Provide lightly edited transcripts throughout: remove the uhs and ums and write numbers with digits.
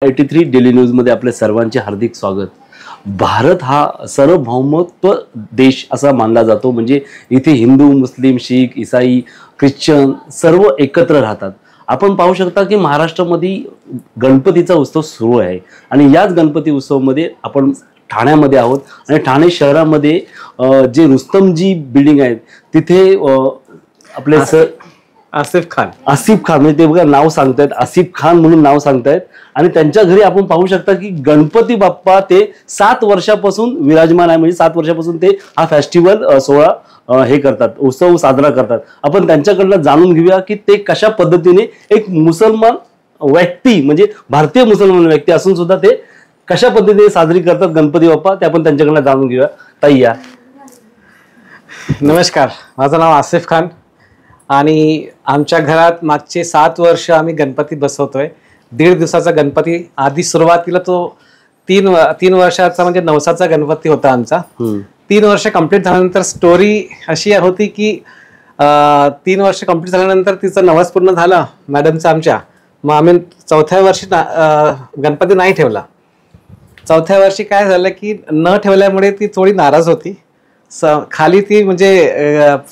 83 daily news मध्ये आपले सर्वांचे हार्दिक स्वागत। भारत हा सार्वभौमत्व देश असा मानला जातो, म्हणजे इथे हिंदू, मुस्लिम, शीख, ईसाई, ख्रिश्चन सर्व एकत्र राहतात। आपण पाहू शकता की महाराष्ट्रामध्ये गणपतीचा उत्सव सुरू आहे आणि याच गणपती उत्सवामध्ये आपण ठाण्यामध्ये आहोत आणि ठाणे शहरामध्ये जे रुस्तमजी बिल्डिंग आहे तिथे आपले आसिफ खान म्हणजे ते बघा नाव सांगतायत, आसिफ खान म्हणून नाव सांगतायत आणि त्यांच्या घरी आपण पाहू शकता की गणपती बाप्पा ते 7 वर्षापासून विराजमान आहे, म्हणजे 7 वर्षापासून ते हा फेस्टिवल सोहळा हे करतात, उत्सव साजरा करतात। आपण त्यांच्याकडनं जाणून घेऊया की ते कशा पद्धतीने एक मुसलमान व्यक्ती, म्हणजे भारतीय मुसलमान व्यक्ती असून सुद्धा ते कशा पद्धतीने साजरी करतात गणपती बाप्पा, ते आपण त्यांच्याकडनं जाणून घेऊया। ताई या। नमस्कार, माझं नाव आसिफ खान आणि आमच्या घरात मागचे 7 वर्ष आम्ही गणपती बसवतोय। 1.5 दिवसाचा गणपती, आधी सुरुवातीला तो 3 वर्षाचा म्हणजे नवसाचा गणपती होता आमचा। 3 वर्ष कंप्लीट झाल्यानंतर स्टोरी अशी होती की 3 वर्ष कंप्लीट झाल्यानंतर तिचं नवस पूर्ण झालं मॅडमचं आमच्या, मग आम्ही 4थ्या वर्षी गणपती नाही ठेवला। 4थ्या वर्षी काय झालं की न ठेवल्यामुळे ती थोडी नाराज होती। खाली ती म्हणजे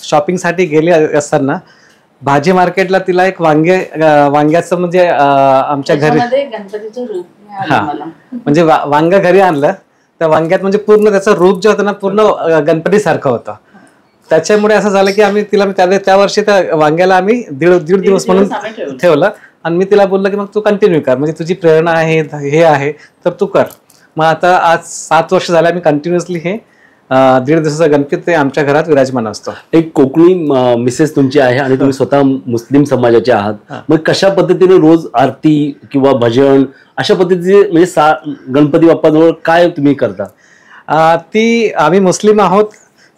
शॉपिंगसाठी गेली असताना भाजी मार्केटला तिला एक वांग्याचं म्हणजे आमच्या घरी गणपतीचं रूप म्हणजे वांग घरी आणलं, त्या वांग्यात म्हणजे पूर्ण त्याचं रूप जे होतं ना पूर्ण गणपती सारखं होतं। त्याच्यामुळे असं झालं की आम्ही तिला त्या वर्षी त्या वांग्याला आम्ही दीड दिवस म्हणून ठेवलं आणि मी तिला बोललो की मग तू कंटिन्यू कर, म्हणजे तुझी प्रेरणा आहे हे आहे तर तू कर। मग आता आज 7 वर्ष झाले आम्ही कंटिन्युअसली हे 1.5 दिवसाचा गणपती आमच्या घरात विराजमान असतो। एक कोकणी मिसेस तुमची आहे आणि तुम्ही स्वतः मुस्लिम समाजाचे आहात, मग कशा पद्धतीने रोज आरती किंवा भजन अशा पद्धतीने म्हणजे गणपती बाप्पाजवळ काय तुम्ही करता? ती आम्ही मुस्लिम आहोत,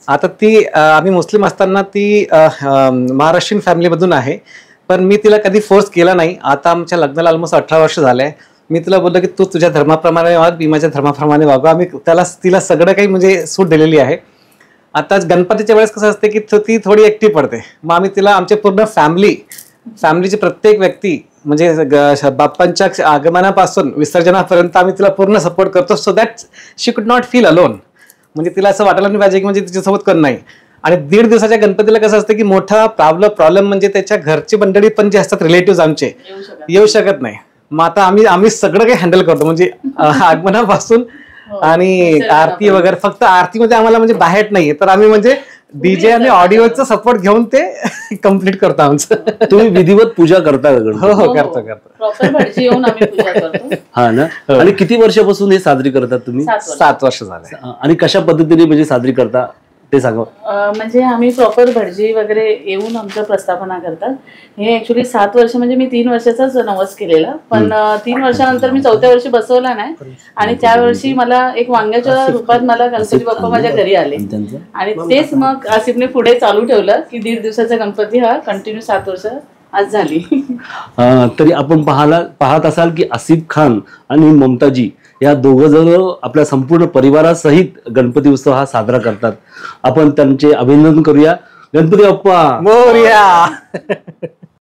आता ती आम्ही मुस्लिम असताना ती महाराष्ट्रीयन फॅमिलीमधून आहे, पण मी तिला कधी फोर्स केला नाही। आता आमच्या लग्नाला ऑलमोस्ट 18 वर्ष झाले। मी तिला बोललो की तू तुझ्या धर्माप्रमाणे वाग, मी माझ्या धर्माप्रमाणे वागू। आम्ही तिला सगळं काही म्हणजे सूट दिलेली आहे। आता गणपतीच्या वेळेस कसं असते की ती थोडी एकटी पडते, मग आम्ही तिला आमचे पूर्ण फॅमिलीची प्रत्येक व्यक्ती म्हणजे बाप्पांच्या आगमनापासून विसर्जनापर्यंत आम्ही तिला पूर्ण सपोर्ट करतो, सो दॅट शी कुड नॉट फील अलोन। म्हणजे तिला असं वाटायला नाही पाहिजे की म्हणजे तिच्यासोबत कोण नाही। आणि 1.5 दिवसाच्या गणपतीला कसं असतं की मोठा प्रॉब्लेम म्हणजे त्याच्या घरची मंडळी पण जे असतात रिलेटिव्ह आमचे येऊ शकत नाही। मग आता आम्ही सगळं काही हँडल करतो, म्हणजे आगमनापासून आणि आरती वगैरे। फक्त आरतीमध्ये आम्हाला म्हणजे बाहेर नाहीये, तर आम्ही म्हणजे डीजे आणि ऑडिओचा सपोर्ट घेऊन ते कम्प्लीट करतो आमचं। तुम्ही विधिवत पूजा करता? हो करतो। हा ना। आणि किती वर्षापासून हे साजरी करतात तुम्ही? 7 वर्ष झाले। आणि कशा पद्धतीने म्हणजे साजरी करता ते सांगा। म्हणजे आम्ही प्रॉपर भटजी वगैरे येऊन आमचं प्रस्थापना करतात। हे ऍक्च्युली 7 वर्ष म्हणजे मी 3 वर्षाचाच नवस केलेला, पण 3 वर्षानंतर मी 4थ्या वर्षी बसवला नाही आणि त्या वर्षी मला एक वांग्याच्या रूपात मला गणपती बाप्पा माझ्या घरी आले आणि तेच मग आसिफने पुढे चालू ठेवलं की 1.5 दिवसाचा गणपती हा कंटिन्यू 7 वर्ष आज झाली। तरी आपण पाहत असाल की आसिफ खान आणि ममताजी या दोघं जण आपल्या संपूर्ण परिवारासहित गणपती उत्सव हा साजरा करतात। आपण त्यांचे अभिनंदन करूया। गणपती बाप्पा मोरया।